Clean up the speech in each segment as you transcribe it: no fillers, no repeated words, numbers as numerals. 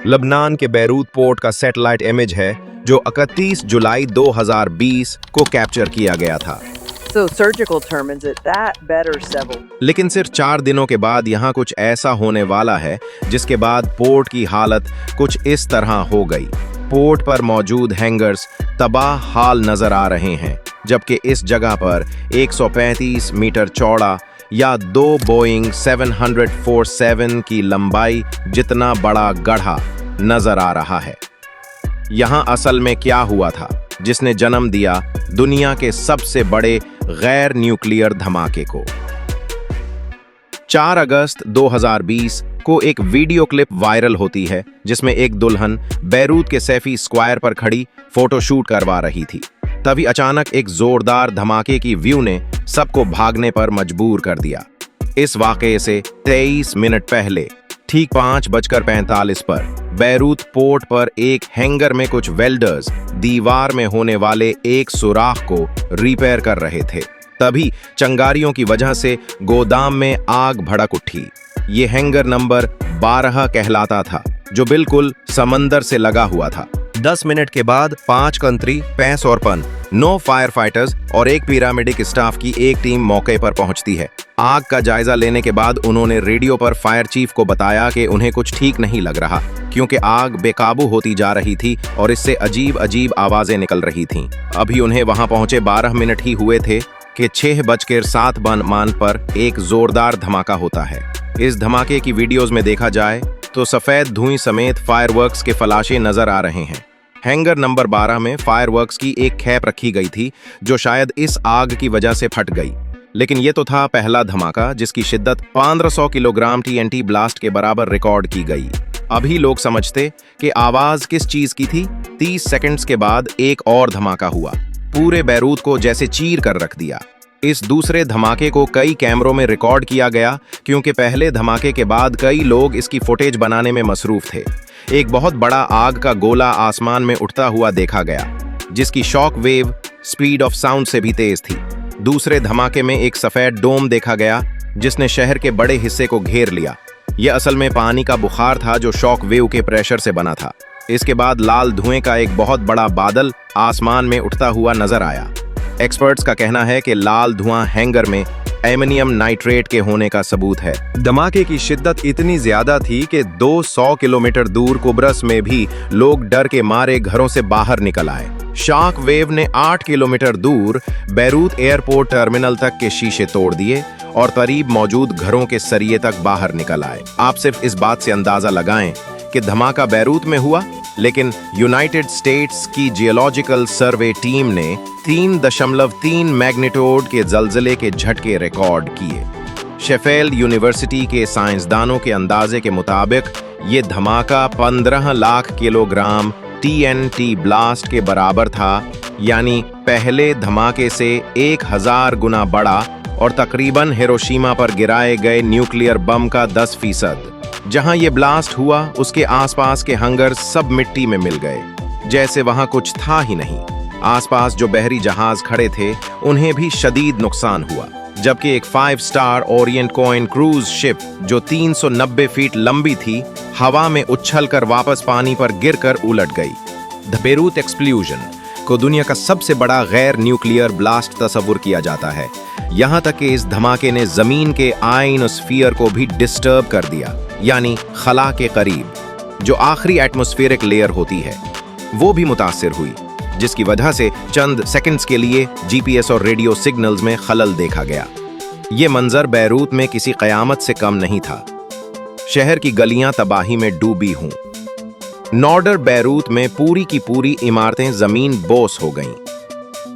लबनान के Beirut port का satellite image है जो 31 जुलाई 2020 को कैप्चर किया गया था। So surgical determines it that better civil. लेकिन सिर्फ 4 दिनों के बाद यहाँ कुछ ऐसा होने वाला है जिसके बाद पोर्ट की हालत कुछ इस तरह हो गई। पोर्ट पर मौजूद हैंगर्स तबाह हाल नजर आ रहे हैं, जबकि इस जगह पर 135 मीटर चौड़ा या 2 बोइंग 747 की लंबाई जितना बड़ा गड्ढा नजर आ रहा है। यहाँ असल में क्या हुआ था जिसने जन्म दिया दुनिया के सबसे बड़े गैर न्यूक्लियर धमाके को? 4 अगस्त 2020 को एक वीडियो क्लिप वायरल होती है जिसमें एक दुल्हन बैरूत के सैफी स्क्वायर पर खड़ी फोटोशूट करवा रही थी। तभी अचानक एक जोरदार धमाके की व्यू ने सबको भागने पर मजबूर कर दिया। इस वाकये से 23 मिनट पहले ठीक 5:45 पर बैरूत पोर्ट पर एक हैंगर में कुछ वेल्डर्स दीवार में होने वाले एक सुराख को रिपेयर कर रहे थे। तभी चंगारियों की वजह से गोदाम में आग भड़क उठी। ये हैंगर नंबर 12 कहलाता था, जो बिल्कुल समंदर से लगा हुआ था। 10 मिनट के बाद 5 कंत्री, 5 और 9 फायर फाइटर्स और एक पैरामेडिक स्टाफ की एक टीम मौके पर पहुंचती है। आग का जायजा लेने के बाद उन्होंने रेडियो पर फायर चीफ को बताया कि उन्हें कुछ ठीक नहीं लग रहा, क्योंकि आग बेकाबू होती जा रही थी और इससे अजीब अजीब आवाजें निकल रही थीं। अभी उन्हें वहां पहुंचे 12 मिनट ही हुए थे कि 6:07 मान पर एक जोरदार धमाका होता है। इस धमाके की वीडियोज में देखा जाए तो सफेद धुएं समेत फायरवर्क्स के फलाशे नजर आ रहे हैं। हैंगर नंबर 12 में फायरवर्क्स की एक खेप रखी गई थी जो शायद इस आग की वजह से फट गई। लेकिन ये तो था पहला धमाका जिसकी शिद्दत 1500 किलोग्राम TNT ब्लास्ट के बराबर रिकॉर्ड की गई। अभी लोग समझते कि आवाज किस चीज की थी। 30 सेकंड्स के बाद एक और धमाका हुआ, पूरे बैरूत को जैसे चीर कर रख दिया। इस दूसरे धमाके को कई कैमरों में रिकॉर्ड किया गया, क्योंकि पहले धमाके के बाद कई लोग इसकी फुटेज बनाने में मसरूफ थे। एक बहुत बड़ा आग का गोला आसमान में उठता हुआ देखा गया, जिसकी shock wave speed of sound से भी तेज थी। दूसरे धमाके में एक सफेद डोम देखा गया जिसने शहर के बड़े हिस्से को घेर लिया। यह असल में पानी का बुखार था जो शॉक वेव के प्रेशर से बना था। इसके बाद लाल धुएं का एक बहुत बड़ा बादल आसमान में उठता हुआ नजर आया। एक्सपर्ट्स का कहना है कि लाल धुआं हैंगर में एमोनियम नाइट्रेट के होने का सबूत है। धमाके की शिद्दत इतनी ज्यादा थी कि 200 किलोमीटर दूर कुब्रस में भी लोग डर के मारे घरों से बाहर निकल आए। शॉक वेव ने 8 किलोमीटर दूर बैरूत एयरपोर्ट टर्मिनल तक के शीशे तोड़ दिए और करीब मौजूद घरों के सरिये तक बाहर निकल आए। आप सिर्फ इस बात से अंदाजा लगाएं कि धमाका बैरूत में हुआ, लेकिन यूनाइटेड स्टेट्स की जियोलॉजिकल सर्वे टीम ने 3.3 मैग्नीट्यूड के जलजले के झटके रिकॉर्ड किए। शेफील्ड यूनिवर्सिटी के साइंसदानों के अंदाजे के मुताबिक ये धमाका 15 लाख किलोग्राम TNT ब्लास्ट के बराबर था, यानी पहले धमाके से 1000 गुना बड़ा और तकरीबन हिरोशिमा पर गिराए गए न्यूक्लियर बम का 10%। जहां ये ब्लास्ट हुआ उसके आसपास के हंगर सब मिट्टी में मिल गए, जैसे वहां कुछ था ही नहीं। आसपास जो बहरी जहाज खड़े थे उन्हें भी शदीद नुकसान हुआ, जबकि एक 5 star Orient coin cruise ship जो 390 फीट लंबी थी हवा में उछलकर वापस पानी पर गिरकर उलट गई। द बैरूत एक्सप्लोजन को दुनिया का सबसे बड़ा गैर न्यूक्लियर ब्लास्ट तस्वुर किया जाता है। यहाँ तक कि इस धमाके ने जमीन के आयनोस्फीयर को भी डिस्टर्ब कर दिया, यानी खला के करीब जो आखिरी एटमॉस्फेरिक लेयर होती है वो भी मुतासिर हुई, जिसकी वजह से चंद सेकंड्स के लिए GPS और रेडियो सिग्नल्स में खलल देखा गया। ये मंजर बैरूत में किसी कयामत से कम नहीं था। शहर की गलियां तबाही में डूबी हूं। नॉर्डर बैरूत में पूरी की पूरी इमारतें जमीन बोस हो गईं।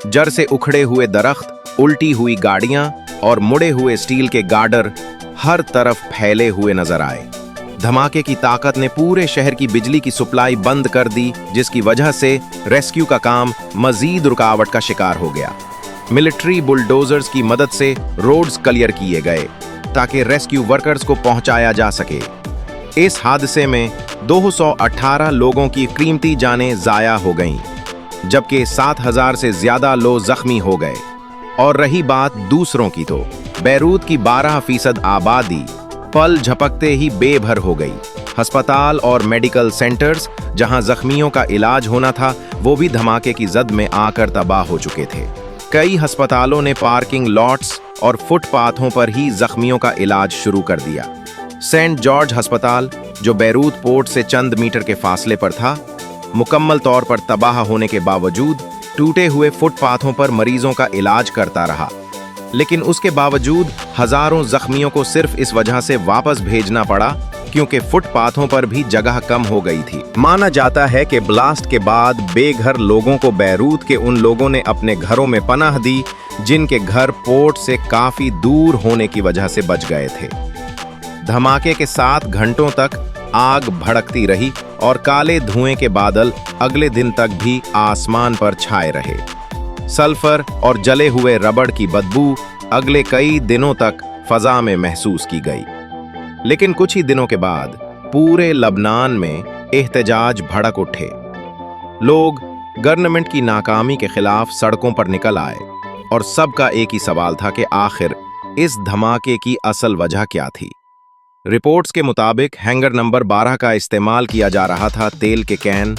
जड़ से उखड़े हुए दरख्त, उल्टी हुई गाड़ियां और मुड़े हुए स्टील के गार्डर हर तरफ फैले हुए नजर आए। धमाके की ताकत ने पूरे शहर की बिजली की सप्लाई बंद कर दी, जिसकी वजह से रेस्क्यू का काम मजीद रुकावट का शिकार हो गया। मिलिट्री बुलडोजर्स की मदद से रोड्स क्लियर किए गए ताकि रेस्क्यू वर्कर्स को पहुंचाया जा सके। इस हादसे में 218 लोगों की कीमती जानें जाया हो गईं, जबकि 7000 से ज्यादा लोग जख्मी हो गए। और रही बात दूसरों की, तो बैरूत की 12% आबादी पल झपकते ही बेभर हो गई। अस्पताल और मेडिकल सेंटर्स जहां जख्मियों का इलाज होना था वो भी धमाके की जद में आकर तबाह हो चुके थे। कई अस्पतालों ने पार्किंग लॉट्स और फुटपाथों पर ही जख्मियों का इलाज शुरू कर दिया। सेंट जॉर्ज अस्पताल, जो बैरूत पोर्ट से चंद मीटर के फासले पर था, मुकम्मल तौर पर तबाह होने के बावजूद टूटे हुए फुटपाथों पर मरीजों का इलाज करता रहा। लेकिन उसके बावजूद हजारों जख्मियों को सिर्फ इस वजह से वापस भेजना पड़ा क्योंकि फुटपाथों पर भी जगह कम हो गई थी। माना जाता है कि ब्लास्ट के बाद बेघर लोगों को बैरूत के उन लोगों ने अपने घरों में पनाह दी जिनके घर पोर्ट से काफी दूर होने की वजह से बच गए थे। धमाके के 7 घंटों तक आग भड़कती रही और काले धुएं के बादल अगले दिन तक भी आसमान पर छाए रहे। सल्फर और जले हुए रबड़ की बदबू अगले कई दिनों तक फजा में महसूस की गई। लेकिन कुछ ही दिनों के बाद पूरे लबनान में एहतजाज भड़क उठे। लोग गवर्नमेंट की नाकामी के खिलाफ सड़कों पर निकल आए और सबका एक ही सवाल था कि आखिर इस धमाके की असल वजह क्या थी। रिपोर्ट्स के मुताबिक हैंगर नंबर 12 का इस्तेमाल किया जा रहा था तेल के कैन,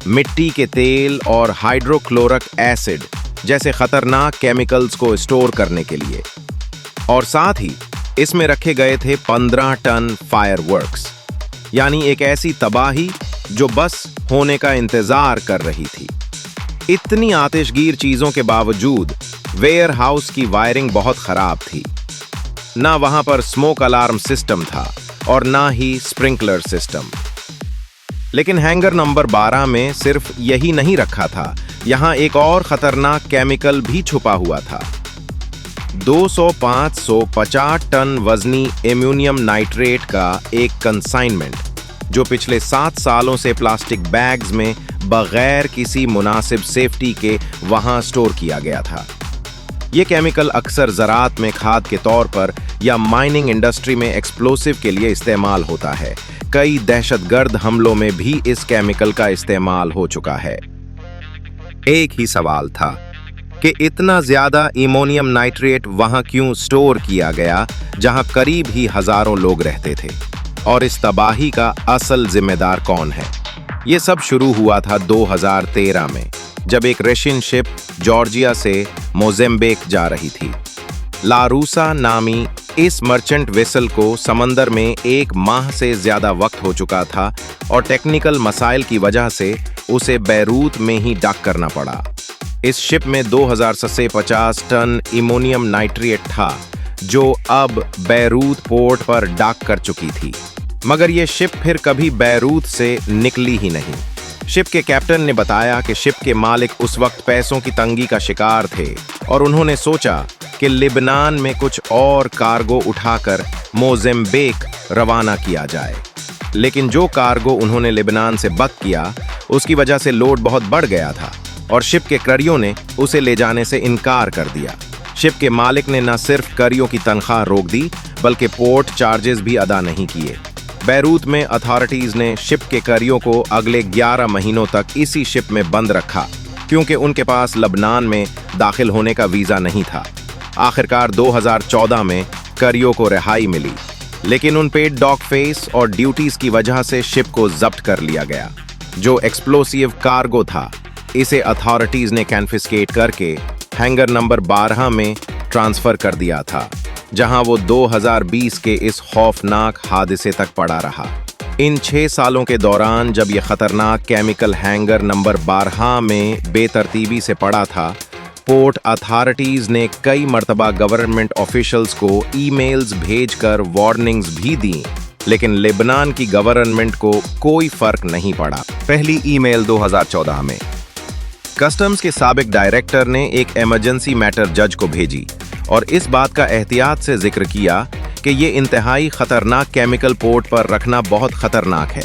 मिट्टी के तेल और हाइड्रोक्लोरिक एसिड जैसे खतरनाक केमिकल्स को स्टोर करने के लिए, और साथ ही इसमें रखे गए थे 15 टन फायरवर्क्स, यानी एक ऐसी तबाही जो बस होने का इंतजार कर रही थी। इतनी आतिशगीर चीजों के बावजूद वेयर हाउस की वायरिंग बहुत खराब थी। ना वहां पर स्मोक अलार्म सिस्टम था और ना ही स्प्रिंकलर सिस्टम। लेकिन हैंगर नंबर 12 में सिर्फ यही नहीं रखा था, यहां एक और खतरनाक केमिकल भी छुपा हुआ था। 200-550 टन वजनी एम्यूनियम नाइट्रेट का एक कंसाइनमेंट जो पिछले 7 सालों से प्लास्टिक बैग्स में बगैर किसी मुनासिब सेफ्टी के वहां स्टोर किया गया था। ये केमिकल अक्सर ज़राअत में खाद के तौर पर या माइनिंग इंडस्ट्री में एक्सप्लोसिव के लिए इस्तेमाल होता है। कई दहशतगर्द हमलों में भी इस केमिकल का इस्तेमाल हो चुका है। एक ही सवाल था कि इतना ज्यादा इमोनियम नाइट्रेट वहां क्यों स्टोर किया गया जहां करीब ही हजारों लोग रहते थे, और इस तबाही का असल जिम्मेदार कौन है। ये सब शुरू हुआ था 2013 में, जब एक रशियन शिप जॉर्जिया से मोज़ेम्बिक जा रही थी। लारूसा नामी इस मर्चेंट वेसल को समंदर में 1 माह से ज्यादा वक्त हो चुका था और टेक्निकल मसाइल की वजह से उसे बैरूत में ही डॉक करना पड़ा। इस शिप में 2750 टन इमोनियम नाइट्रेट था जो अब बैरूत पोर्ट पर डॉक कर चुकी थी, मगर यह शिप फिर कभी बैरूत से निकली ही नहीं। शिप के कैप्टन ने बताया कि शिप के मालिक उस वक्त पैसों की तंगी का शिकार थे और उन्होंने सोचा कि लिबनान में कुछ और कार्गो उठाकर मोज़ेम्बिक रवाना किया जाए। लेकिन जो कार्गो उन्होंने लिबनान से बक किया उसकी वजह से लोड बहुत बढ़ गया था और शिप के करियों ने उसे ले जाने से इनकार कर दिया। शिप के मालिक ने न सिर्फ करियों की तनख्वाह रोक दी बल्कि पोर्ट चार्जेस भी अदा नहीं किए। बैरूत में अथॉरिटीज ने शिप के करियों को अगले 11 महीनों तक इसी शिप में बंद रखा क्योंकि उनके पास लबनान में दाखिल होने का वीजा नहीं था। आखिरकार 2014 में करियों को रिहाई मिली, लेकिन उनपेड डॉक फेस और ड्यूटीज की वजह से शिप को जब्त कर लिया गया। जो एक्सप्लोसिव कार्गो था इसे अथॉरिटीज ने कैन्फिस्केट करके हैंगर नंबर 12 में ट्रांसफर कर दिया था, जहां वो 2020 के इस खौफनाक हादसे तक पड़ा रहा। इन 6 सालों के दौरान जब यह खतरनाक केमिकल हैंगर नंबर 12 में बेतरतीबी से पड़ा था, पोर्ट अथॉरिटीज ने कई मर्तबा गवर्नमेंट ऑफिशियल्स को ईमेल्स भेजकर वार्निंग्स भी दी, लेकिन लेबनान की गवर्नमेंट को कोई फर्क नहीं पड़ा। पहली ईमेल 2014 में कस्टम्स के साबिक डायरेक्टर ने एक इमरजेंसी मैटर जज को भेजी और इस बात का एहतियात से जिक्र किया कि ये इंतहाई खतरनाक केमिकल पोर्ट पर रखना बहुत खतरनाक है,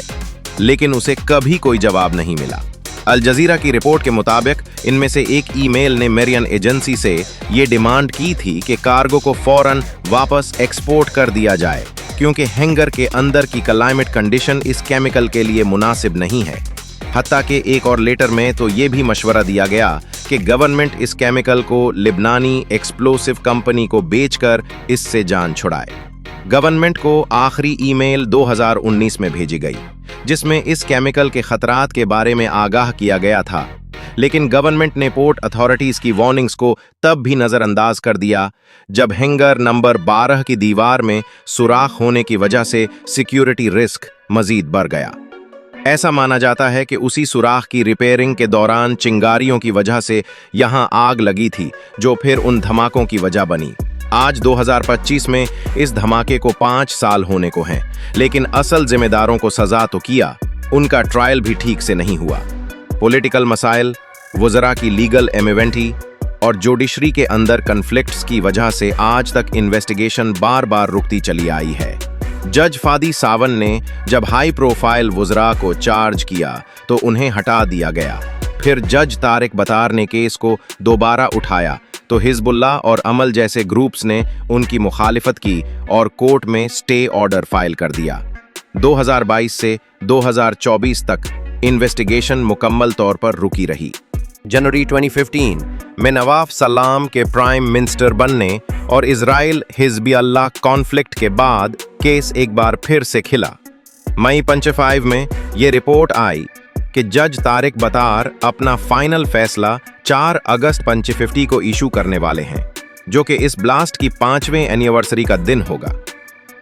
लेकिन उसे कभी कोई जवाब नहीं मिला। अल जजीरा की रिपोर्ट के मुताबिक इनमें से एक ईमेल ने मेरियन एजेंसी से ये डिमांड की थी कि कार्गो को फौरन वापस एक्सपोर्ट कर दिया जाए क्योंकि हैंगर के अंदर की क्लाइमेट कंडीशन इस केमिकल के लिए मुनासिब नहीं है। हत्ता के एक और लेटर में तो ये भी मशवरा दिया गया कि गवर्नमेंट इस केमिकल को लिबनानी एक्सप्लोसिव कंपनी को बेचकर इससे जान छुड़ाए। गवर्नमेंट को आखिरी ईमेल 2019 में भेजी गई, जिसमें इस केमिकल के खतरात के बारे में आगाह किया गया था। लेकिन गवर्नमेंट ने पोर्ट अथॉरिटीज की वार्निंग्स को तब भी नजरअंदाज कर दिया जब हैंगर नंबर 12 की दीवार में सुराख होने की वजह से सिक्योरिटी रिस्क मजीद बढ़ गया। ऐसा माना जाता है कि उसी सुराख की रिपेयरिंग के दौरान चिंगारियों की वजह से यहां आग लगी थी, जो फिर उन धमाकों की वजह बनी। आज 2025 में इस धमाके को 5 साल होने को हैं, लेकिन असल जिम्मेदारों को सजा तो किया, उनका ट्रायल भी ठीक से नहीं हुआ। पॉलिटिकल मसाइल, वज़रा की लीगल एमिवेंटी और जुडिशरी के अंदर कन्फ्लिक्ट्स की वजह से आज तक इन्वेस्टिगेशन बार बार रुकती चली आई है। जज फादी सावन ने जब हाई प्रोफाइल वज़रा को चार्ज किया तो उन्हें हटा दिया गया। फिर जज तारिक बतार ने केस को दोबारा उठाया तो हिजबुल्लाह और अमल जैसे ग्रुप्स ने उनकी मुखालिफत की और कोर्ट में स्टे ऑर्डर फाइल कर दिया। 2022 से 2024 तक इन्वेस्टिगेशन मुकम्मल तौर पर रुकी रही। जनवरी 2015 में नवाफ सलाम के प्राइम मिनिस्टर बनने और इजराइल हिजबुल्लाह कॉन्फ्लिक्ट के बाद केस एक बार फिर से खिला। मई 25 में ये रिपोर्ट आई कि जज तारिक बतार अपना फाइनल फैसला 4 अगस्त 2050 को इशू करने वाले हैं, जो कि इस ब्लास्ट की 5वें एनिवर्सरी का दिन होगा।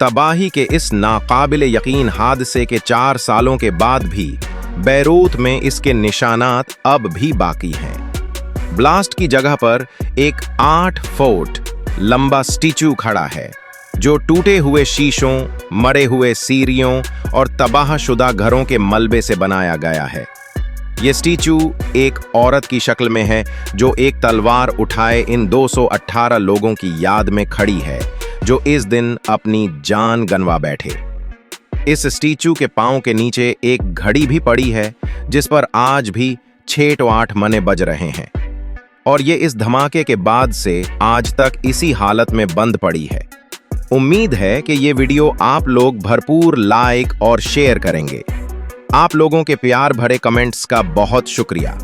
तबाही के इस नाकाबिले यकीन हादसे के 4 सालों के बाद भी बैरूत में इसके निशानात अब भी बाकी हैं। ब्लास्ट की जगह पर एक 8 फुट लंबा स्टैचू खड़ा है, जो टूटे हुए शीशों, मरे हुए सीरियों और तबाहशुदा घरों के मलबे से बनाया गया है। ये स्टैचू एक औरत की शक्ल में है, जो एक तलवार उठाए इन 218 लोगों की याद में खड़ी है, जो इस दिन अपनी जान गंवा बैठे। इस स्टैचू के पांव के नीचे एक घड़ी भी पड़ी है, जिस पर आज भी 6 to 8 मने बज रहे हैं, और ये इस धमाके के बाद से आज तक इसी हालत में बंद पड़ी है। उम्मीद है कि ये वीडियो आप लोग भरपूर लाइक और शेयर करेंगे। आप लोगों के प्यार भरे कमेंट्स का बहुत शुक्रिया।